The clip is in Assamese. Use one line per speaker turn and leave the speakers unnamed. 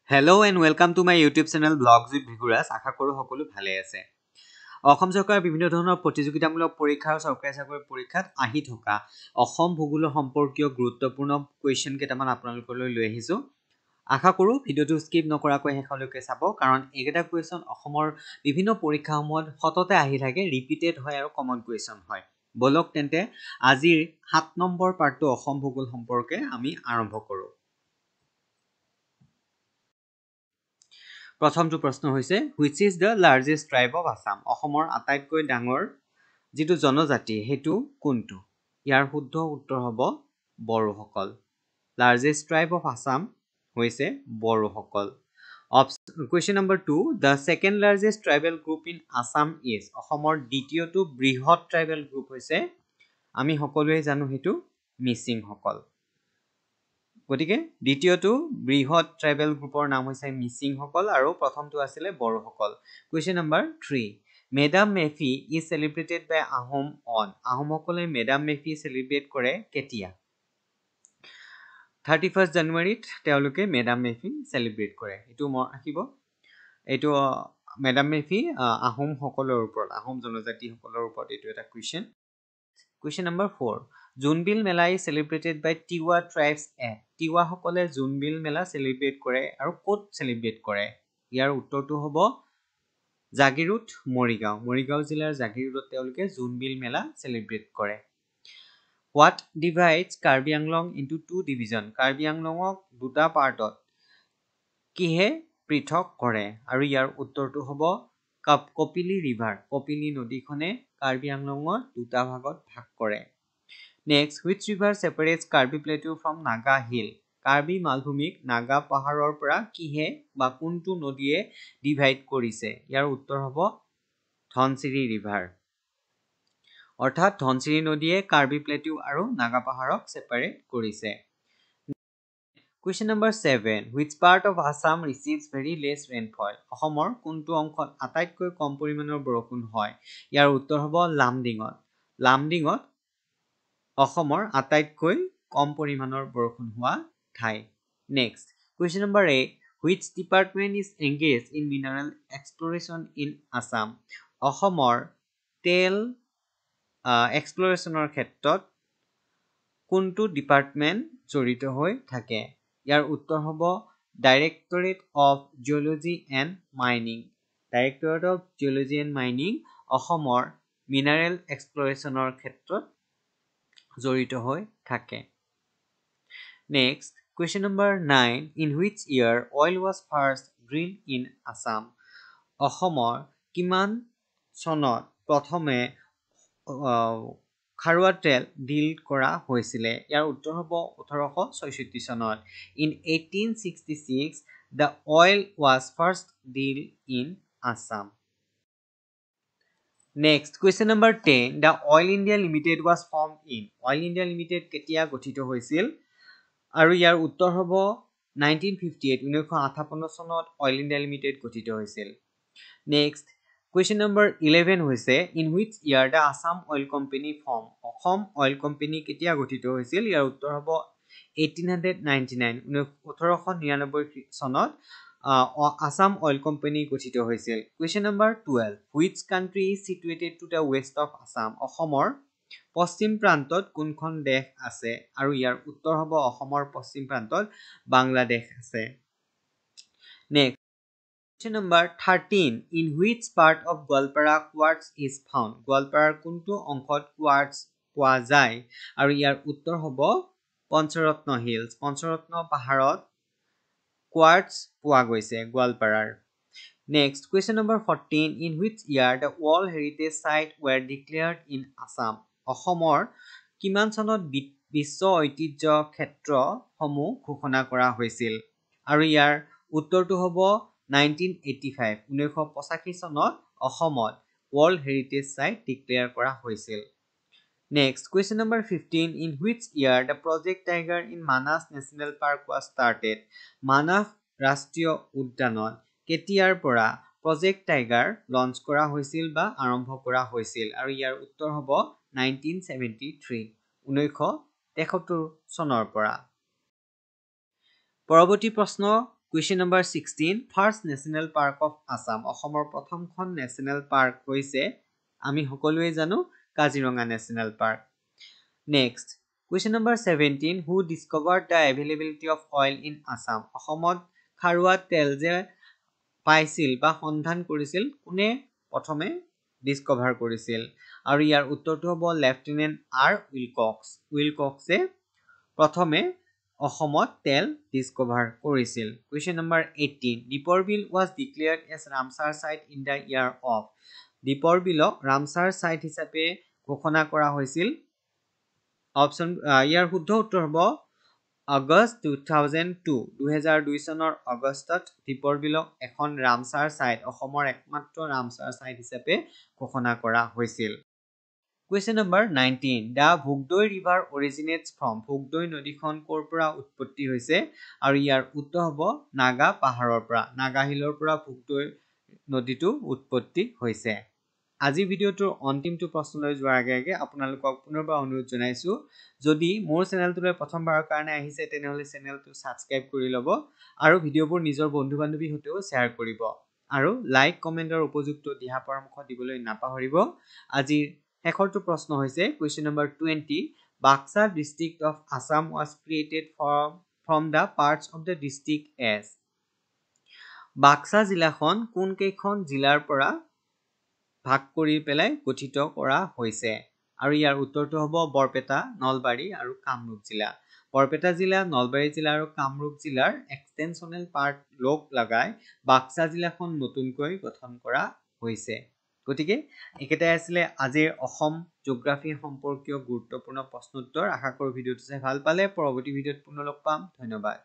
Hello and welcome to my YouTube channel Blogs with Bhiguras. আশা কৰো সকলো ভালে আছে। অসম চৰকাৰৰ বিভিন্ন ধৰণৰ প্ৰতিযোগিতামূলক পৰীক্ষা আৰু চৰকাৰী চাকৰি পৰীক্ষাত আহি থকা অসম ভূগোল সম্পৰ্কীয় গুৰুত্বপূৰ্ণ কোৱেশ্চন কেইটামান আপোনালোকলৈ লৈ আহিছো। আশা কৰো ভিডিওটো স্কিপ নকৰাকৈ শেষলৈকে চাব কাৰণ এইকেইটা কোৱেশ্চন অসমৰ বিভিন্ন পৰীক্ষাসমূহত সততে আহি থাকে, ৰিপিটেড হয় আৰু কমন কোৱেশ্চন হয়। বলক তেন্তে আজিৰ 7 নম্বৰ পাৰ্টটো অসম ভূগোল সম্পৰ্কে আমি আৰম্ভ কৰো। প্ৰথমটো প্ৰশ্ন হৈছে which is the largest tribe of Assam? অসমৰ আটাইতকৈ ডাঙৰ যিটো জনজাতি হেতু কোনটো? ইয়াৰ শুদ্ধ উত্তৰ হ'ব বড়োসকল। Largest tribe of Assam হৈছে বড়োসকল। Question number 2, the second largest tribal group in Assam is? অসমৰ দ্বিতীয়টো বৃহৎ tribal group হৈছে আমি সকলোৱে জানো হেতু মিচিংসকল। গতিকে দ্বিতীয়টো বৃহৎ ট্ৰাইবেল গ্ৰুপৰ নাম হৈছে মিচিংসকল আৰু প্ৰথমটো আছিল বড়োসকল। Question number 3, madam Mephi is celebrated by Ahom on? আহোমসকলে মেডাম মেফি সেলিব্ৰেট কৰে কেতিয়া? 31st জানুৱাৰীত তেওঁলোকে মেডাম মেফি সেলিব্ৰেট কৰে। এটো মনত ৰাখিব। এটো মেডাম মেফি আহোম সকলৰ ওপৰত, আহোম জনজাতি সকলৰ ওপৰত এটো এটা question. Question number 4, Jonbeel Mela is celebrated by Tiwa tribes at? Tiwa সকলে জোনবিল মেলা সেলিব্ৰেট কৰে আৰু ক'ত সেলিব্ৰেট কৰে? ইয়াৰ উত্তৰটো হ'ব জাগিৰোড, মৰিগাঁও জিলাৰ জাগিৰোডত তেওঁলোকে জোনবিল মেলা সেলিব্ৰেট কৰে। What divides Karbi Anglong into two division? Karbi Anglongক দুটা পাৰ্টত কিহে পৃথক কৰে? আৰু ইয়াৰ উত্তৰটো হ'ব কপিলি ৰিভাৰ, কপিলি নদীখনে কাৰ্বি আংলঙৰ দুটা ভাগত ভাগ কৰে। Next, which river separates Karbi Plateau from Naga Hill? Karbi মালভূমিক Naga পাহাৰৰ পৰা কিহে বা কোনটো নদীয়ে ডিভাইড কৰিছে? ইয়াৰ উত্তৰ হ'ব ধনচিৰি ৰিভাৰ। অৰ্থাৎ ধনচিৰি নদীয়ে কাৰ্বি প্লেটিউ আৰু নাগা পাহাৰক সেপাৰেট কৰিছে। Question number 7, which part of Assam receives very less rainfall? অসমৰ কোনটো অংশত আটাইতকৈ কম পৰিমাণৰ বৰষুণ হয়? ইয়াৰ উত্তৰ হ'ব লামডিঙত। লামডিঙত অসমৰ আটাইতকৈ কম পৰিমাণৰ বৰষুণ হোৱা ঠাই। Next, question number 8, which department is engaged in mineral exploration in Assam? অসমৰ তেল এক্সপ্লোৰেশ্যনৰ ক্ষেত্ৰত কোনটো ডিপাৰ্টমেন্ট জড়িত হৈ থাকে? ইয়াৰ উত্তৰ হ'ব directorate of geology and mining. Directorate of geology and mining অসমৰ মিনাৰেল এক্সপ্লোৰেশ্যনৰ ক্ষেত্ৰত জড়িত হৈ থাকে। Next, question number 9, in which year oil was first drilled in Assam? অসমৰ কিমান চনত প্ৰথমে খাৰুৱা তেল ডিল কৰা হৈছিলে? ইয়াৰ উত্তৰ হ'ব 1866 চনত। In 1866, the oil was first drilled in Assam. Next, question number 10, the Oil India Limited was formed in? Oil India Limited কেতিয়া গঠিত হৈছিল? আৰু ইয়াৰ উত্তৰ হ'ব 1958, 1958 চনত Oil India Limited গঠিত হৈছিল। Next, question number 11 হৈছে in which year the Assam Oil Company formed? Assam oil company কেতিয়া গঠিত হৈছিল? ইয়াৰ উত্তৰ হ'ব 1899, 1899 চনত Assam Oil Company গঠিত হৈছিল। Question number 12, which country is situated to the west of Assam? অসমৰ পশ্চিম প্ৰান্তত কোনখন দেশ আছে? আৰু ইয়াৰ উত্তৰ হ'ব অসমৰ পশ্চিম প্ৰান্তত বাংলাদেশ আছে। Next, question number 13, in which part of Goalpara quartz is found? গোৱালপাৰাৰ কোনটো অংশত quartz পোৱা যায়? আৰু ইয়াৰ উত্তৰ হ'ব পঞ্চৰত্ন হিলছ, পঞ্চৰত্ন পাহাৰত quartz পোৱা গৈছে গোৱালপাৰাৰ। Next, question number 14, in which year the World Heritage Site were declared in Assam? অসমৰ কিমান চনত বিশ্ব ঐতিহ্য ক্ষেত্ৰ সমূহ ঘোষণা কৰা হৈছিল? আৰু ইয়াৰ উত্তৰটো হ'ব 1985, 1985 চনত অসমত World Heritage Site declare কৰা হৈছিল। Next, question number 15, in which year the Project Tiger in Manas National Park was started? Manas ৰাষ্ট্ৰীয় উদ্যানত কেতিয়াৰ পৰা Project Tiger লঞ্চ কৰা হৈছিল বা আৰম্ভ কৰা হৈছিল? আৰু ইয়াৰ উত্তৰ হ'ব 1973, 1973 চনৰ পৰা। পৰৱৰ্তী প্ৰশ্ন Question number 16. First National Park of Assam. অসমৰ প্ৰথমখন নেশ্যনেল পাৰ্ক হৈছে আমি সকলোৱে জানো Kaziranga national park. Next. Question number 17. Who discovered the availability of oil in Assam? অসমত খাৰুৱা তেল যে পাইছিল বা সন্ধান কৰিছিল কোনে প্ৰথমে ডিস্কভাৰ কৰিছিল? আৰু ইয়াৰ উত্তৰটো হ'ব লেফটেনেণ্ট আৰ উইলকক্স। উইলকক্সে প্ৰথমে অসমত তেল ডিস্কভাৰ কৰিছিল। Question number 18. Deepor Bill was declared as Ramsar site in the year of. Deepor Billক ৰামসাৰ সাইট হিচাপে ঘোষণা কৰা হৈছিল। অপচন ইয়াৰ শুদ্ধ উত্তৰ হ'ব আগষ্ট 2002। 2002 চনৰ আগষ্টত দীপৰ বিলক এখন ৰামসাৰ সাইট অসমৰ একমাত্ৰ ৰামসাৰ সাইট হিচাপে ঘোষণা কৰা হৈছিল। Question number 19. The Bugdoi River originates from. Bugdoi নদীখন ক'ৰ পৰা উৎপত্তি হৈছে আৰু ইয়াৰ উত্তৰ হ'ব নাগা পাহাৰৰ পৰা। নাগা হিলৰ পৰা Bugdoi নদীটো উৎপত্তি হৈছে। আজি ভিডিওটোৰ অন্তিমটো প্ৰশ্নলৈ যোৱাৰ আগে আপোনালোকক পুনৰবাৰ অনুৰোধ জনাইছো যদি মোৰ চেনেলটোলৈ প্ৰথমবাৰৰ কাৰণে আহিছে তেনেহলে চেনেলটো সাবস্ক্ৰাইব কৰি ল'ব আৰু ভিডিওবোৰ নিজৰ বন্ধু-বান্ধৱীৰ সৈতেও শ্বেয়াৰ কৰিব আৰু লাইক কমেন্টৰ উপযুক্ত দিহা পৰামৰ্শ দিবলৈ নাপাহৰিব। আজিৰ শেষৰটো প্ৰশ্ন হৈছে question number 20. Baksa district of Assam was created from the parts of the district as. Baksa জিলাখন কোন কেইখন জিলাৰ পৰা ভাগ কৰি পেলাই গঠিত কৰা হৈছে আৰু ইয়াৰ উত্তৰটো হ'ব বৰপেটা, নলবাৰী আৰু কামৰূপ জিলা। বৰপেটা জিলা, নলবাৰী জিলা আৰু কামৰূপ জিলাৰ এক্সটেনশনেল পাৰ্ট লগ লগাই বাক্সা জিলাখন নতুনকৈ গঠন কৰা হৈছে। গতিকে একেটাই আছিলে আজিৰ অসম জিঅ'গ্ৰাফি সম্পৰ্কীয় গুৰুত্বপূৰ্ণ প্ৰশ্নোত্তৰ। আশা কৰোঁ ভিডিওটো চাই ভাল পালে। পৰৱৰ্তী ভিডিঅ'ত পুনৰ লগ পাম। ধন্যবাদ।